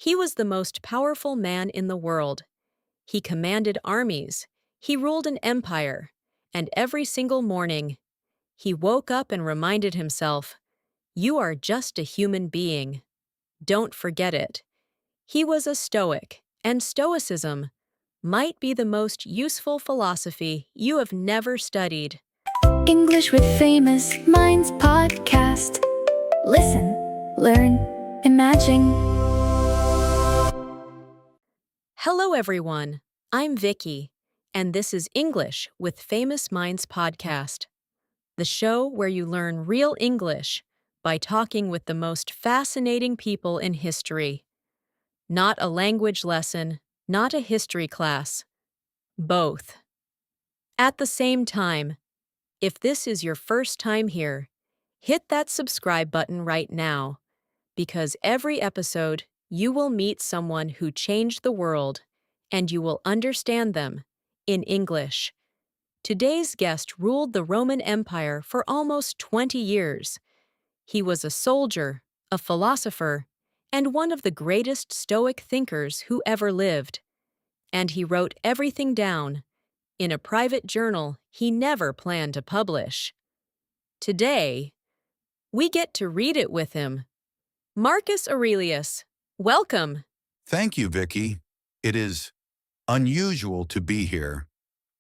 He was the most powerful man in the world. He commanded armies, he ruled an empire, and every single morning, he woke up and reminded himself, "You are just a human being. Don't forget it." He was a Stoic, and Stoicism might be the most useful philosophy you have never studied. English with Famous Minds podcast. Listen, learn, imagine. Hello, everyone. I'm Vicky, and this is English with Famous Minds podcast, the show where you learn real English by talking with the most fascinating people in history. Not a language lesson, not a history class. Both. At the same time, if this is your first time here, hit that subscribe button right now, because every episode you will meet someone who changed the world, and you will understand them in English. Today's guest ruled the Roman Empire for almost 20 years. He was a soldier, a philosopher, and one of the greatest Stoic thinkers who ever lived. And he wrote everything down in a private journal he never planned to publish. Today, we get to read it with him. Marcus Aurelius, welcome. Thank you, Vicky. It is unusual to be here,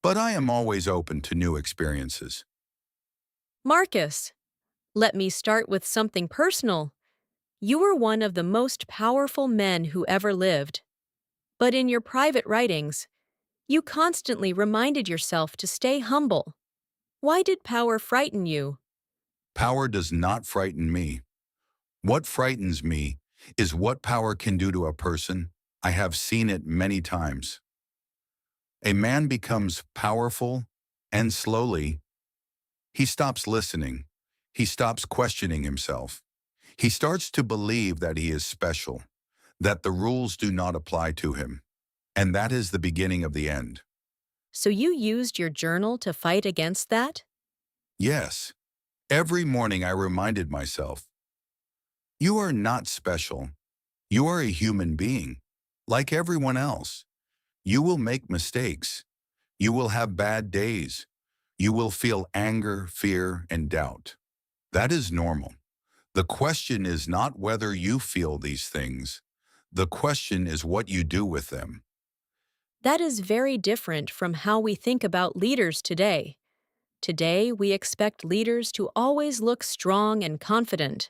but I am always open to new experiences. Marcus, let me start with something personal. You were one of the most powerful men who ever lived. But in your private writings, you constantly reminded yourself to stay humble. Why did power frighten you? Power does not frighten me. What frightens me is what power can do to a person. I have seen it many times. A man becomes powerful, and slowly, he stops listening. He stops questioning himself. He starts to believe that he is special, that the rules do not apply to him. And that is the beginning of the end. So you used your journal to fight against that? Yes, every morning I reminded myself, you are not special. You are a human being, like everyone else. You will make mistakes. You will have bad days. You will feel anger, fear, and doubt. That is normal. The question is not whether you feel these things. The question is what you do with them. That is very different from how we think about leaders today. Today, we expect leaders to always look strong and confident.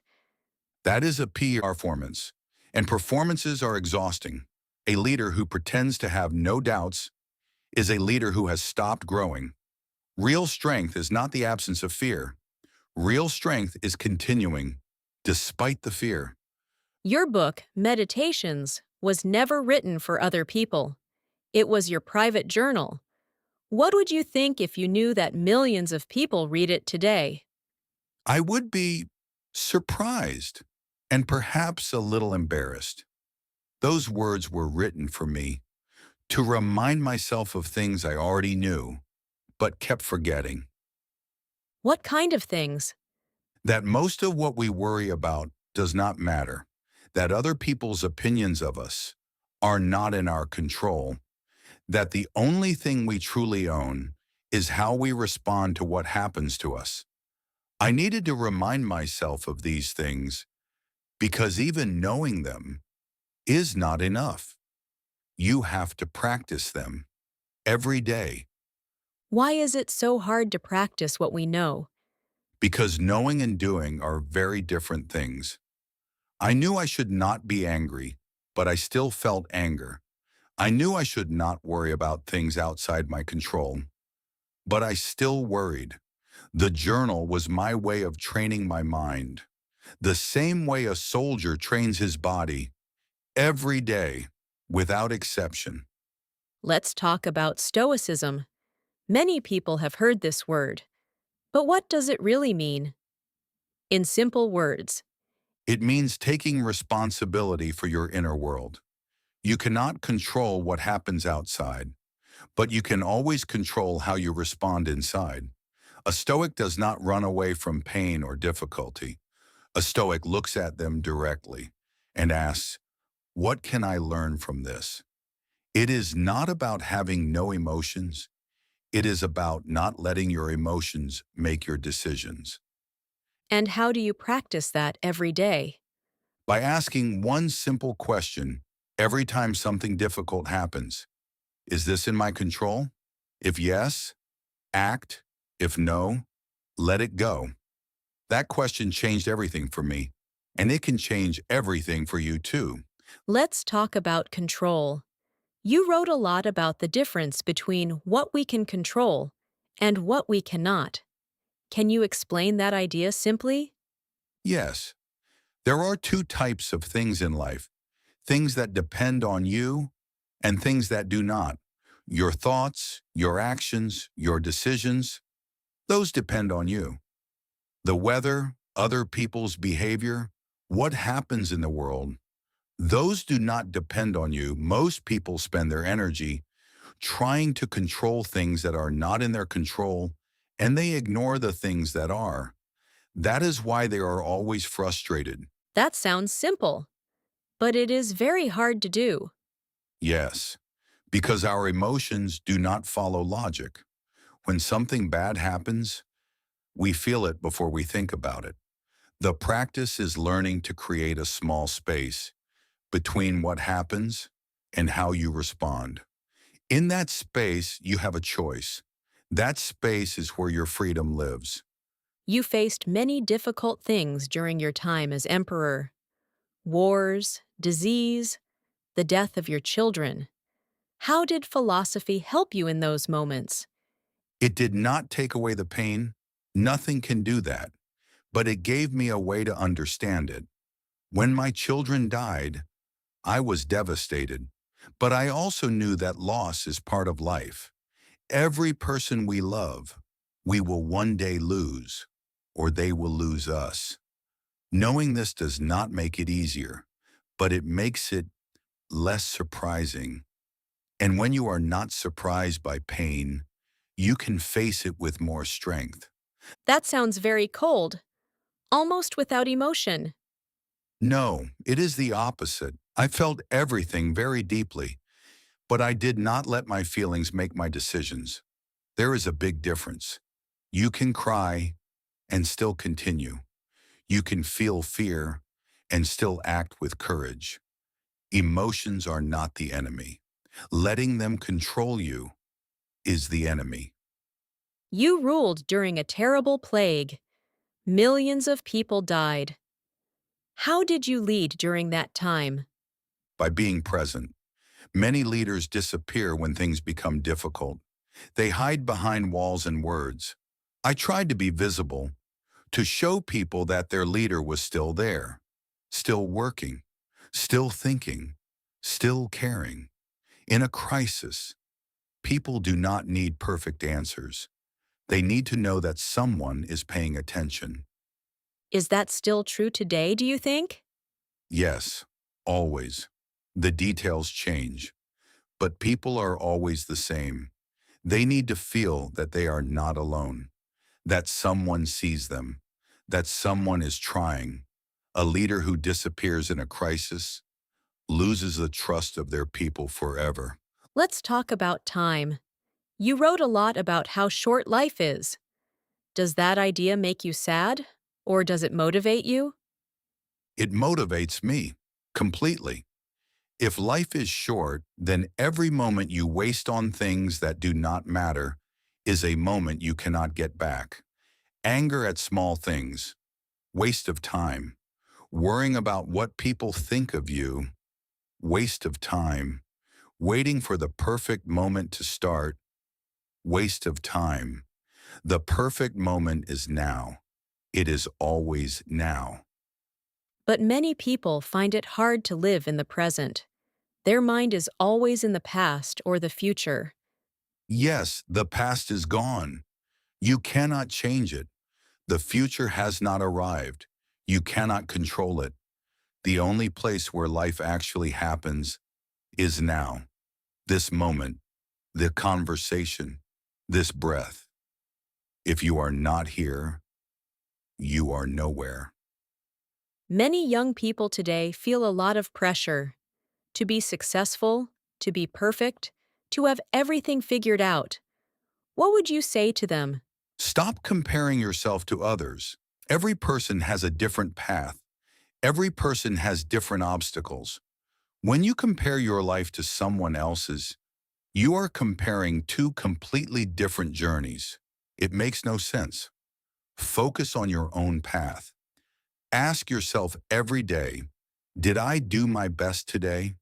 That is a PR performance, and performances are exhausting. A leader who pretends to have no doubts is a leader who has stopped growing. Real strength is not the absence of fear. Real strength is continuing, despite the fear. Your book, Meditations, was never written for other people. It was your private journal. What would you think if you knew that millions of people read it today? I would be surprised and perhaps a little embarrassed. Those words were written for me to remind myself of things I already knew, but kept forgetting. What kind of things? That most of what we worry about does not matter, that other people's opinions of us are not in our control, that the only thing we truly own is how we respond to what happens to us. I needed to remind myself of these things because even knowing them is not enough. You have to practice them every day. Why is it so hard to practice what we know? Because knowing and doing are very different things. I knew I should not be angry, but I still felt anger. I knew I should not worry about things outside my control, but I still worried. The journal was my way of training my mind, the same way a soldier trains his body every day, without exception. Let's talk about Stoicism. Many people have heard this word. But what does it really mean? In simple words, It means taking responsibility for your inner world. You cannot control what happens outside, but you can always control how you respond inside. A Stoic does not run away from pain or difficulty. A Stoic looks at them directly and asks, What can I learn from this? It is not about having no emotions. It is about not letting your emotions make your decisions. And how do you practice that every day? By asking one simple question every time something difficult happens, is this in my control? If yes, act. If no, let it go. That question changed everything for me, and it can change everything for you too. Let's talk about control. You wrote a lot about the difference between what we can control and what we cannot. Can you explain that idea simply? Yes, there are two types of things in life, things that depend on you and things that do not. Your thoughts, your actions, your decisions, those depend on you. The weather, other people's behavior, what happens in the world, those do not depend on you. Most people spend their energy trying to control things that are not in their control, and they ignore the things that are. That is why they are always frustrated. That sounds simple, but it is very hard to do. Yes, because our emotions do not follow logic. When something bad happens, we feel it before we think about it. The practice is learning to create a small space between what happens and how you respond. In that space, you have a choice. That space is where your freedom lives. You faced many difficult things during your time as emperor: wars, disease, the death of your children. How did philosophy help you in those moments? It did not take away the pain. Nothing can do that. But it gave me a way to understand it. When my children died, I was devastated. But I also knew that loss is part of life. Every person we love, we will one day lose, or they will lose us. Knowing this does not make it easier, but it makes it less surprising. And when you are not surprised by pain, you can face it with more strength. That sounds very cold, almost without emotion. No, it is the opposite. I felt everything very deeply, but I did not let my feelings make my decisions. There is a big difference. You can cry and still continue. You can feel fear and still act with courage. Emotions are not the enemy. Letting them control you is the enemy. You ruled during a terrible plague. Millions of people died. How did you lead during that time? By being present, many leaders disappear when things become difficult. They hide behind walls and words. I tried to be visible, to show people that their leader was still there, still working, still thinking, still caring. In a crisis, people do not need perfect answers. They need to know that someone is paying attention. Is that still true today, do you think? Yes, always. The details change, but people are always the same. They need to feel that they are not alone, that someone sees them, that someone is trying. A leader who disappears in a crisis loses the trust of their people forever. Let's talk about time. You wrote a lot about how short life is. Does that idea make you sad, or does it motivate you? It motivates me completely. If life is short, then every moment you waste on things that do not matter is a moment you cannot get back. Anger at small things, waste of time. Worrying about what people think of you, waste of time. Waiting for the perfect moment to start, waste of time. The perfect moment is now. It is always now. But many people find it hard to live in the present. Their mind is always in the past or the future. Yes, the past is gone. You cannot change it. The future has not arrived. You cannot control it. The only place where life actually happens is now. This moment, the conversation, this breath. If you are not here, you are nowhere. Many young people today feel a lot of pressure. to be successful, to be perfect, to have everything figured out. What would you say to them? Stop comparing yourself to others. Every person has a different path. Every person has different obstacles. When you compare your life to someone else's, you are comparing two completely different journeys. It makes no sense. Focus on your own path. Ask yourself every day, did I do my best today?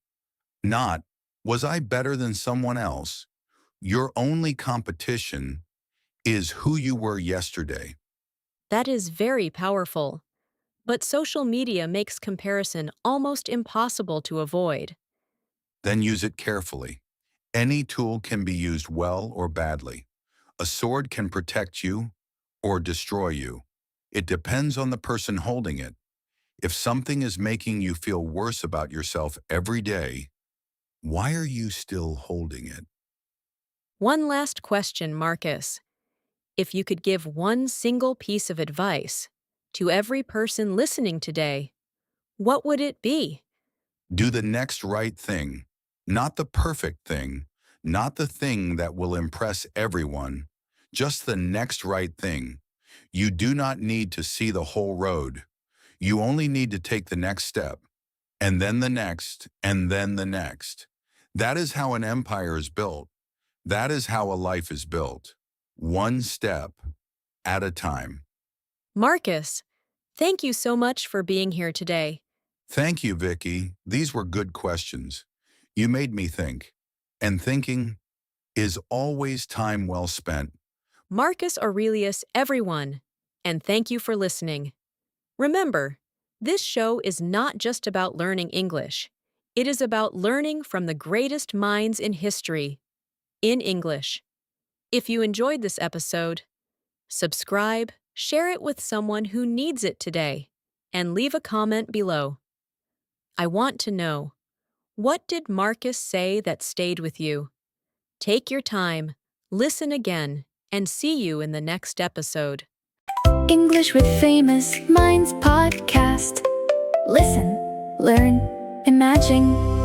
Not, was I better than someone else? Your only competition is who you were yesterday. That is very powerful. But social media makes comparison almost impossible to avoid. Then use it carefully. Any tool can be used well or badly. A sword can protect you or destroy you. It depends on the person holding it. If something is making you feel worse about yourself every day, why are you still holding it? One last question, Marcus. If you could give one single piece of advice to every person listening today, what would it be? Do the next right thing, not the perfect thing, not the thing that will impress everyone, just the next right thing. You do not need to see the whole road. You only need to take the next step, and then the next, and then the next. That is how an empire is built. That is how a life is built. One step at a time. Marcus, thank you so much for being here today. Thank you, Vicky. These were good questions. You made me think. And thinking is always time well spent. Marcus Aurelius, everyone, and thank you for listening. Remember, this show is not just about learning English. It is about learning from the greatest minds in history, in English. If you enjoyed this episode, subscribe, share it with someone who needs it today, and leave a comment below. I want to know, what did Marcus say that stayed with you? Take your time, listen again, and see you in the next episode. English with Famous Minds podcast. Listen, learn, imagine.